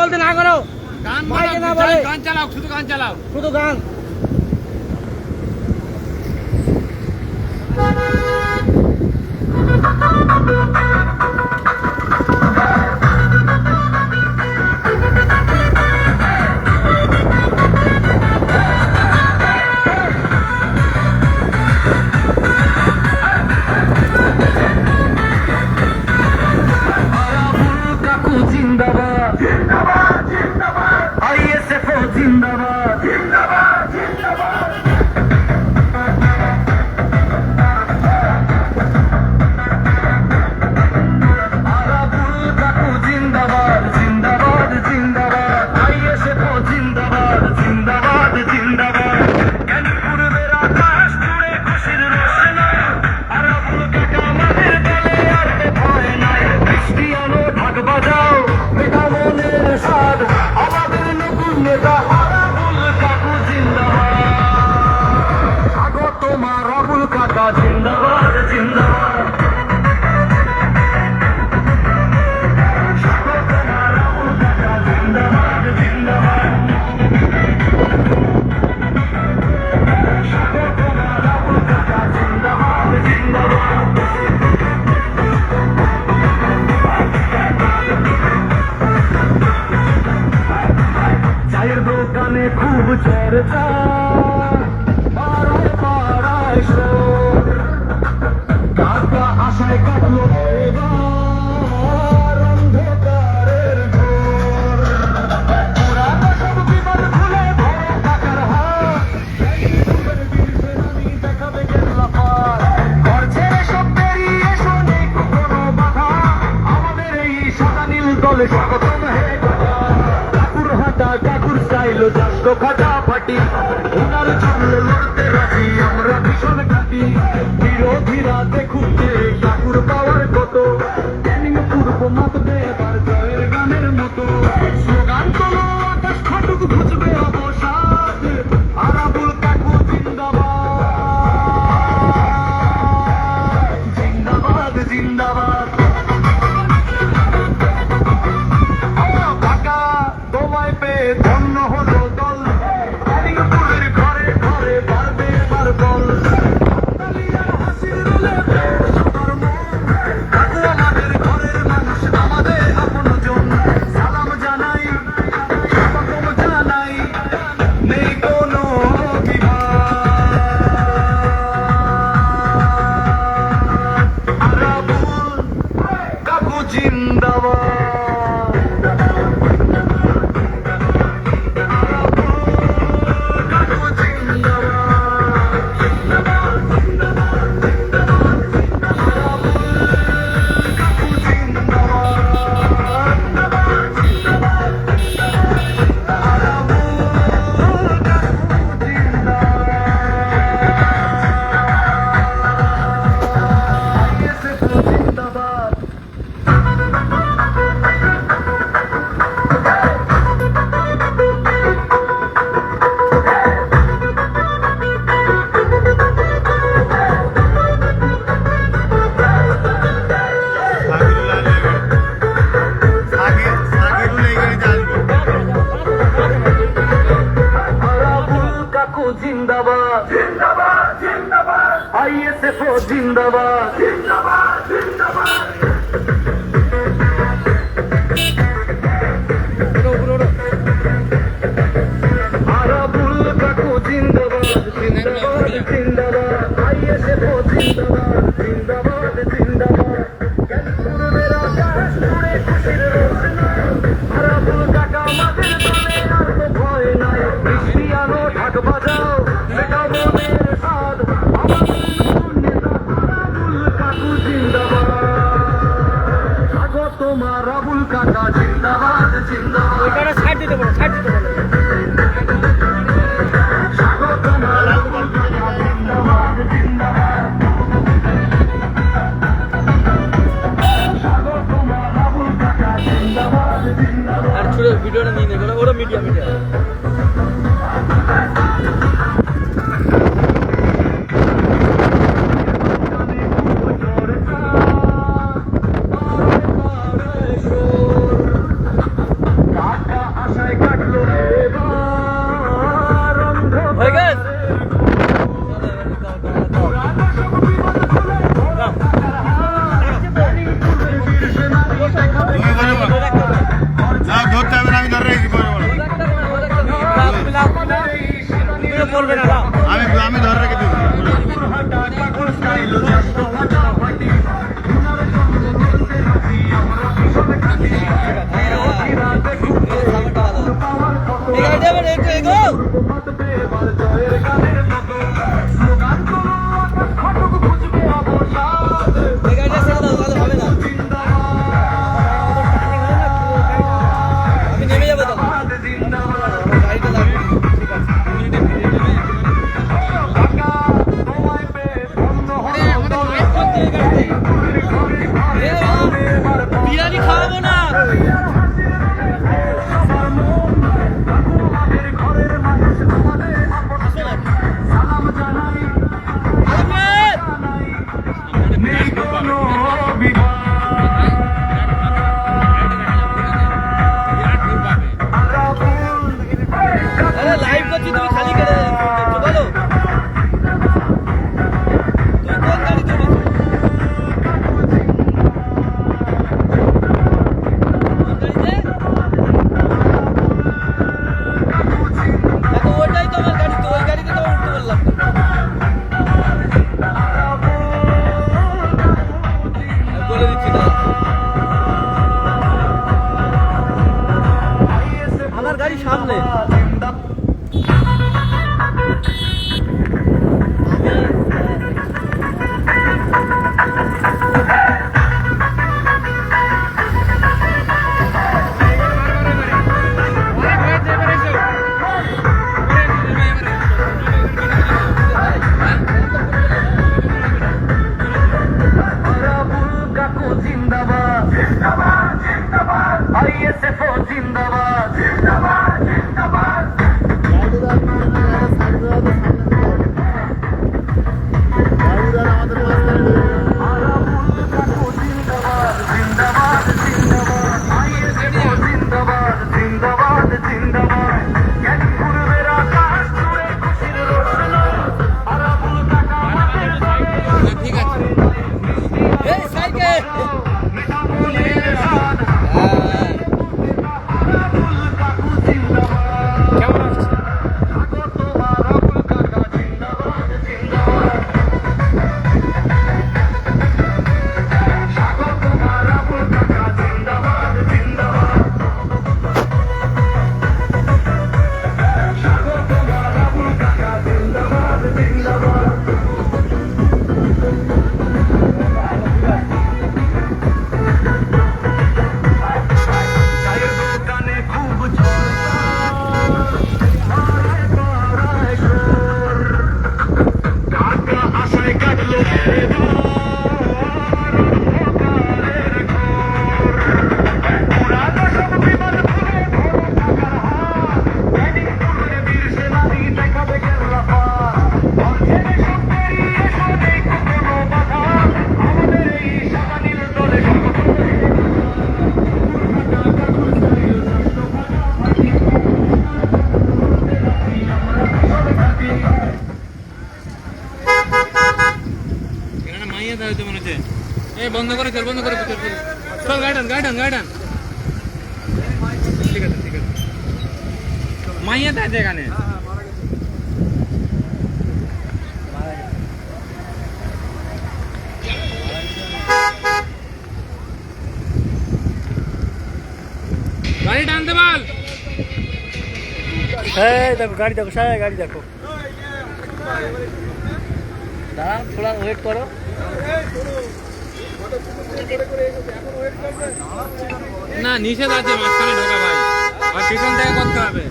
বলতে না করো, গান মাইকে না বলে, গান চালাও, শুধু গান চালাও, শুধু গান। চায়ের দোকানে খুব চর্চা, পাড়ায় পাড়ায় শোর, কাকা আশায় কাটলো এবার অন্ধকারের ঘোর। পুরানো সব বিপদ ভুলে ভরে কাকার হাত, দেখাবে গেল্লা পার। ঘর ছেড়ে সব বেরিয়ে শোনে কোনো বাধা, আমাদের এই সাদা নীল দলে স্বাগতম হে কাকুর হাঁটা কাকুর স্টাইল চাষ্ট খাটা ফাটি, ওনার চললে লড়তে রাজি আমরা ভীষণ খাটি। বিরোধীরা দেখুন যে কাকুর পাওয়ার কত, ট্যানিং পূর্ব মাতবে এবার জয়ের গানের মতো। স্লোগান তোলো আকাশ ফাটুক ঘুচবে অবসাদ, আরাবুল কাকু জিন্দাবাদ, জিন্দাবাদ জিন্দাবাদ। তোমায় পেয়ে ধন্য হলো দল, পুরের ঘরে ঘরে বাড়বে এবার বল। হাসির রোলে সবার মন, কাকু আমাদের ঘরের মানুষ, আমাদের আপনজন। সালাম জানাই, স্বাগতম জানাই, নেই কোনো বিভাগ। আরাবুল কাকু জিন্দাবাদ। জিন্দাবাদ জিন্দাবাদ জিন্দাবাদ, আইএসএফ জিন্দাবাদ জিন্দাবাদ জিন্দাবাদ। আরাবুল কাকু জিন্দাবাদ জিন্দাবাদ জিন্দাবাদ, আইএসএফ জিন্দাবাদ জিন্দাবাদ জিন্দাবাদ। পূর্বের আকাশ জুড়ে খুশির রোশনা, আরাবুল কাকা আমাদের দলে আর তো ভয় নাই। বৃষ্টি আনো ঢাক বাজাও, এটা মনের স্বাদ, আমাদের নেতা আরাবুল কাকু জিন্দাবাদ। স্বাগতম আরাবুল কাকা জিন্দাবাদ জিন্দাবাদ। ওইখানে ছাড় দিতে বলো, ছাড় দিতে বলো। স্বাগতম আরাবুল কাকা জিন্দাবাদ জিন্দাবাদ। স্বাগতম আরাবুল কাকা জিন্দাবাদ জিন্দাবাদ। আর ছোট ভিডিওটা নিয়ে নেবে, ওরা মিডিয়া মিডিয়া। কাকা করবে না না আমি ধরে রেখে দিব। হাটা কাকুর স্টাইল চারশো হাটা ফাটি উনার সঙ্গে চলতে রাখি আমরা পিছনে কাটি রাতে ঘুরতে পাওয়ার কত এই গাড়ি যাবেন একটু এগো মাতবে এবার জয়ের গানের মতো স্লোগান করো আকাশ ঘটক খুঁজবে অবসাদ এই গাড়িটা ছেড়ে দাও তাহলে হবে না আমি নেমে যাবো তো জিন্দাবাদ গাড়িটা লাগবে ঠিক আছে ঢাকা তোমায় পেয়ে ধন্য হলো এবার বিরিয়ানি খাওয়াবো না আমাদের ঘরের মানুষ তোমাদের সালাম জানাই নেই কোনো বিভাগ আরে লাইভ করছি তুমি খালি কেটে বলো তুমি কোন গাড়ি চলেছো দেখো ওটাই তো আমার গাড়ি তো ওই গাড়িতে তো উঠতে বললাম তো। আমি বলে দিচ্ছি না আমার গাড়ি সামনে জিন্দাবাদ জিন্দাবাদ জিন্দাবাদ আইএসএফ জিন্দাবাদ জিন্দাবাদ জিন্দাবাদ আরাবুল কাকু জিন্দাবাদ জিন্দাবাদ জিন্দাবাদ আইএসএফ জিন্দাবাদ জিন্দাবাদ জিন্দাবাদ জ্ঞানী পূর্বের আকাশ জুড়ে খুশির রোশনাই আরাবুল কাকা আমাদের দলে ঠিক আছে এই সাইকেল মিঠা মনের স্বাদ আরাবুল কাকু জিন্দাবাদ কেমন আসছে স্বাগত আরাবুল কাকা জিন্দাবাদ জিন্দাবাদ স্বাগত আরাবুল কাকা জিন্দাবাদ জিন্দাবাদ স্বাগত আরাবুল কাকা জিন্দাবাদ জিন্দাবাদ চায়ের দোকানে খুব টাকা আশায় কাটলো পুরানো সব বিমান ভুলে ধরো টাকার হাত ব্যাটিং করলে বীর সেনানি দেখাবে কেরলা পার অর্থের সব পেরিয়ে এসো নেই কোনো বাধা আমাদের এই সাদা নীল দলে এখানে মাইয়া দেওয়া হচ্ছে মনে হচ্ছে এই বন্ধ করে চল বন্ধ করে চল চল চল গাইডান ঠিক আছে মাইয়া দেওয়া আছে এখানে গাড়ি টানতে বল হ্যাঁ দেখো গাড়ি দেখো সারা গাড়ি দেখো দাঁড়া থোড়া ওয়েট করো না নিষেধ আছে মাঝখানে ঢোকা ভাই আর পিছন থেকে করতে হবে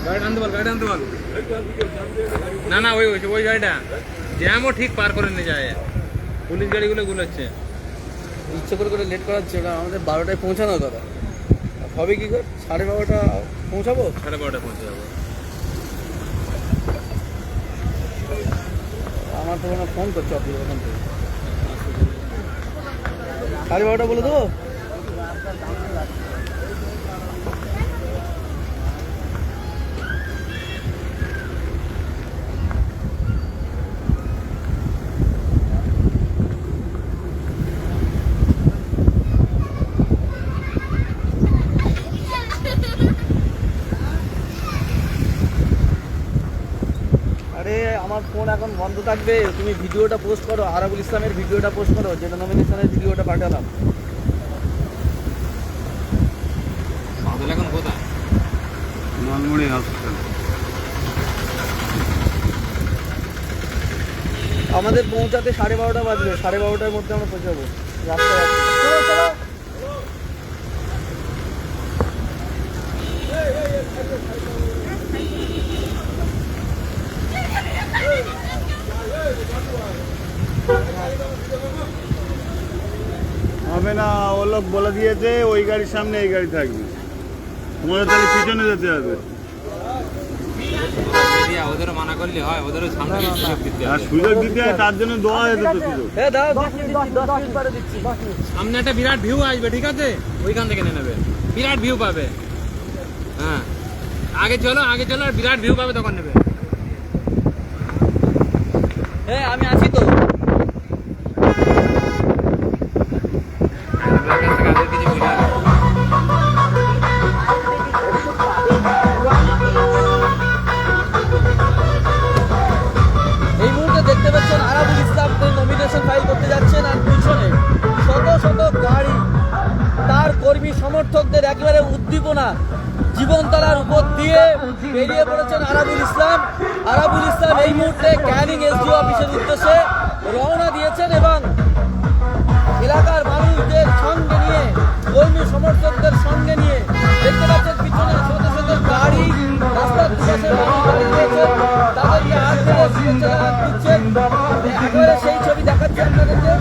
গাড়ি টানতে বল না ওই গাড়িটা জ্যামও ঠিক পার করে নিয়ে যায় পুলিশ গাড়িগুলো গুলোচ্ছে ইচ্ছে করে লেট করাচ্ছে না আমাদের 12টায় পৌঁছানো দাদা হবে কি করে 12:30 পৌঁছাবো 12:30 পৌঁছে যাবো আমার তো মনে ফোন করছো আপনি ওখান থেকে 12:30 বলে দেবো এখন বন্ধ থাকবে, তুমি ভিডিওটা পোস্ট করো, আরাবুল ইসলামের ভিডিওটা পোস্ট করো, যেটা নমিনেশনের ভিডিওটা পাঠালাম। বাদল এখন কোথায়? নলমুড়ি হসপিটাল। আমাদের পৌঁছাতে 12:30 বাজবে, 12:30টার মধ্যে আমরা পৌঁছাবো। রাস্তায় আছি। চলো চলো। হবে না, ও লোক বলে দিয়েছে ওই গাড়ির সামনে এই গাড়ি থাকবে, তোমাদের তাহলে পিছনে যেতে হবে। ওদেরও মানা করলে হয়, ওদেরও সামনে গিয়ে সুযোগ দিতে আর হবে। সুযোগ দিতে হয়, তার জন্য দেওয়া যেত তো সুযোগ। হ্যাঁ দাও, 10 মিনিট পরে দিচ্ছি। সামনে একটা বিরাট ভিউ আসবে, ঠিক আছে? ওইখান থেকে নিয়ে নেবে, বিরাট ভিউ পাবে। হ্যাঁ, আগে চলো আগে চলো, আর বিরাট ভিউ পাবে তখন নেবে। হ্যাঁ আমি আছি তো। এই মুহূর্তে দেখতে পাচ্ছেন আরাবুল ইসলাম নমিনেশন ফাইল করতে যাচ্ছেন, আর পিছনে শত শত গাড়ি, তার কর্মী সমর্থকদের একেবারে উদ্দীপনা, জীবনতলার উপর দিয়ে বেরিয়ে পড়েছেন আরাবুল ইসলাম। আরাবুল ইসলাম এই মুহূর্তে ক্যানিং এসডিও অফিসের উদ্দেশ্যে রওনা দিয়েছেন এবং এলাকার মানুষদের সঙ্গে নিয়ে, কর্মী সমর্থকদের সঙ্গে নিয়ে দেখতে পাচ্ছেন পিছনে শত শত গাড়ি, রাস্তার দুপাশে মানুষ দাঁড়িয়ে রয়েছেন, তাদেরকে হাত ধরে শুভেচ্ছা জানান দিচ্ছেন। একেবারে সেই ছবি দেখাচ্ছি আপনাদেরকে।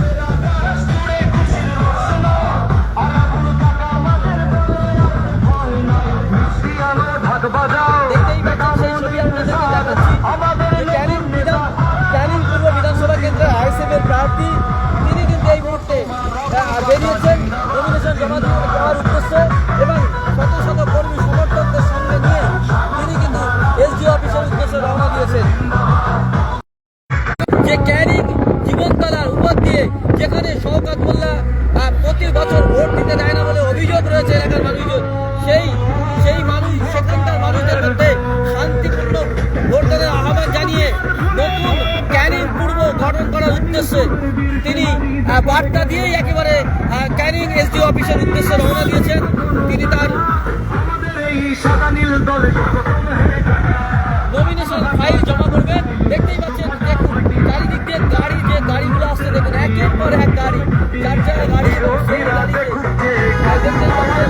দেখতেই পাচ্ছেন সেই ছবি আপনাদেরকে দেখাচ্ছি। ক্যানিং পূর্ব বিধানসভা কেন্দ্রের আইএসএফের প্রার্থী, তিনি কিন্তু এই মুহূর্তে বেরিয়েছেন নমিনেশন জমা দেওয়ার উদ্দেশ্যে এবং শত শত কর্মী সমর্থকদের সঙ্গে নিয়ে তিনি কিন্তু এসডিও অফিসের উদ্দেশ্যে রওনা দিয়েছেন। যে ক্যানিং জীবনতলার উপর দিয়ে, যেখানে শওকত মোল্লা প্রতি বছর ভোট দিতে দেয় না বলে অভিযোগ রয়েছে এলাকার মানুষজন, সেই মানুষ, সেখানকার মানুষদের মধ্যে শান্তিপূর্ণ ভোটদানের আহ্বান জানিয়ে নতুন ক্যানিং পূর্ব গঠন করার উদ্দেশ্যে তিনি বার্তা দিয়েই একেবারে ক্যানিং এসডিও অফিসের উদ্দেশ্যে রওনা দিয়েছেন। তিনি তার নমিনেশন ফাইল জমা করবেন। দেখতেই পাচ্ছেন, দেখুন চারিদিক দিয়ে গাড়ি, যে গাড়িগুলো আসছে দেখুন, একের পর এক গাড়ি, চার চাকা গাড়ি, এবং সেই গাড়িতে দেখতেই পাচ্ছেন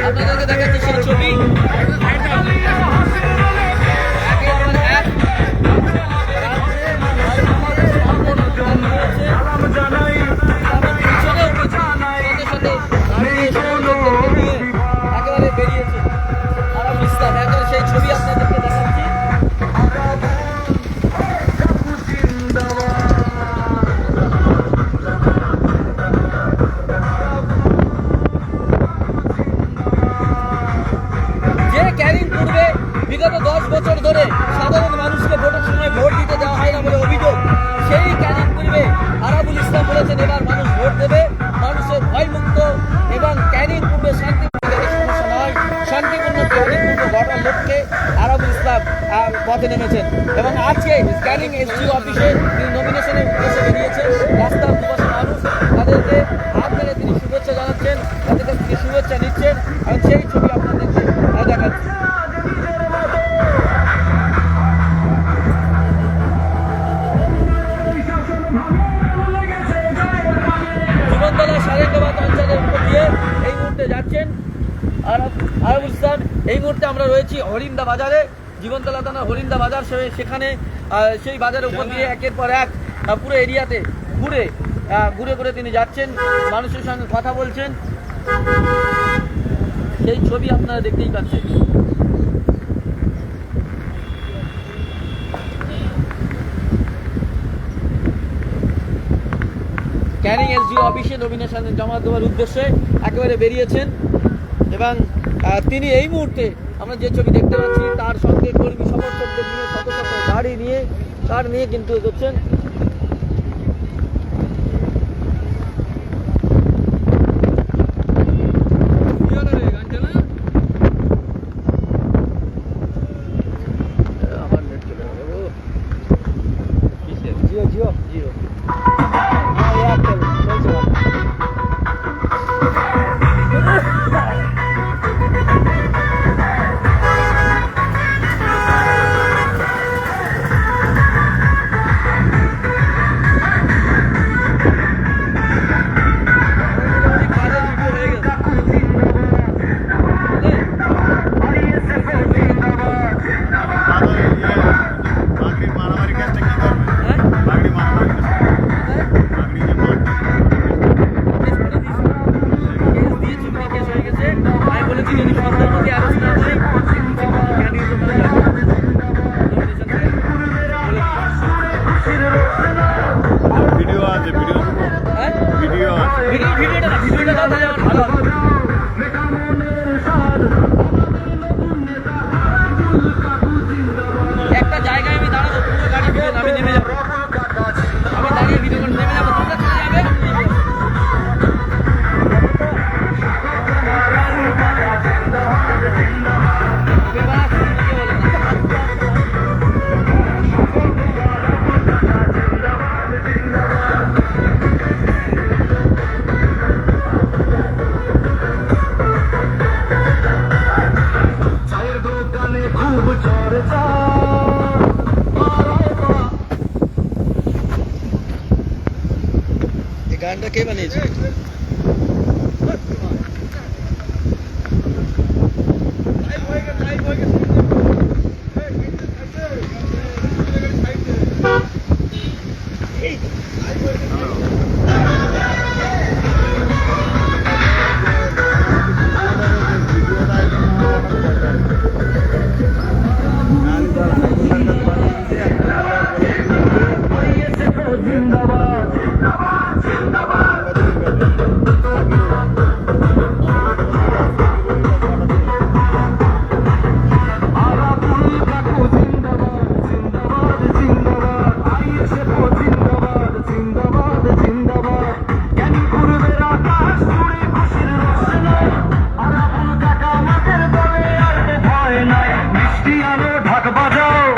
আপনাদেরকে দেখাচ্ছি সেই ছবি। একেবারে বেরিয়েছে আরাবুল ইসলাম, একেবারে সেই ছবি আপনাদেরকে দেখাচ্ছি। যে ক্যানিং পূর্বে বিগত 10 বছর ধরে সাধারণ মানুষকে ভোটের সময় ভোট দিতে দেওয়া হয় না বলে অভিযোগ, সেই ক্যানিং পূর্বে আরাবুল ইসলাম বলেছেন এবার মানুষ ভোট দেবে, মানুষের ভয়মুক্ত এবং ক্যানিং পূর্বে শান্তিপূর্ণ ক্যানিং পূর্ব গঠন লক্ষ্যে আরাবুল ইসলাম পথে নেমেছেন এবং আজকে ক্যানিং এসডিও অফিসে তিনি নমিনেশনের উদ্দেশ্যে বেরিয়েছেন। রাস্তার দুপাশে মানুষ, তাদেরকে হাত ধরে তিনি শুভেচ্ছা জানাচ্ছেন, তাদের কাছে তিনি শুভেচ্ছা নিচ্ছেন এবং সেই ছবি আপনাদেরকে দেখাচ্ছি। জীবনতলা সারেন্দ্রবাদ অঞ্চলের উপর দিয়ে এই মুহূর্তে যাচ্ছেন আরাবুল ইসলাম। এই মুহূর্তে আমরা রয়েছি হরিন্দা বাজারে, জীবনতলা থানার হরিন্দা বাজার, সেখানে সেই বাজারের উপর দিয়ে একের পর এক পুরো এরিয়াতে ঘুরে ঘুরে তিনি যাচ্ছেন, মানুষের সঙ্গে কথা বলছেন, সেই ছবি আপনারা দেখতেই পাচ্ছেন। ক্যানিং এসডিও অফিসে নমিনেশন জমা দেওয়ার উদ্দেশ্যে একেবারে বেরিয়েছেন এবং তিনি এই মুহূর্তে আমরা যে ছবি দেখতে পাচ্ছি তার সঙ্গে কর্মী সমর্থকদের নিয়ে শত শত গাড়ি নিয়ে কার নিয়ে কিন্তু এগোচ্ছেন। আমার নেট চলে যাবে ও জিও জিও জিও এয়ারটেল চলছে ভালো। বাগড়ির মারামারি কাজটা কি করবে? বাগড়ি মারামারি কাজটা বাগড়ি যে মারটা ভিডিও আছে, ভিডিও আছে। একটা জায়গায় আমি দাঁড়াবো, পুরো গাড়ি ভিড়ে আমি নেমে যাবো, আমি দাঁড়িয়ে ভিডিও করে নেমে যাবো, তোমরা চলে যাবে। চায়ের দোকানে খুব চর্চা এই গানটা কে বানিয়েছে? জিন্দাবাদ আরাবুল কাকু জিন্দাবাদ জিন্দাবাদ জিন্দাবাদ আইএসএফ জিন্দাবাদ জিন্দাবাদ জিন্দাবাদ জ্ঞানী পূর্বের আকাশ জুড়ে খুশির রোশনাই আরাবুল কাকা আমাদের দলে আর ভয় নাই মিষ্টি আলো ঢাক বাজাও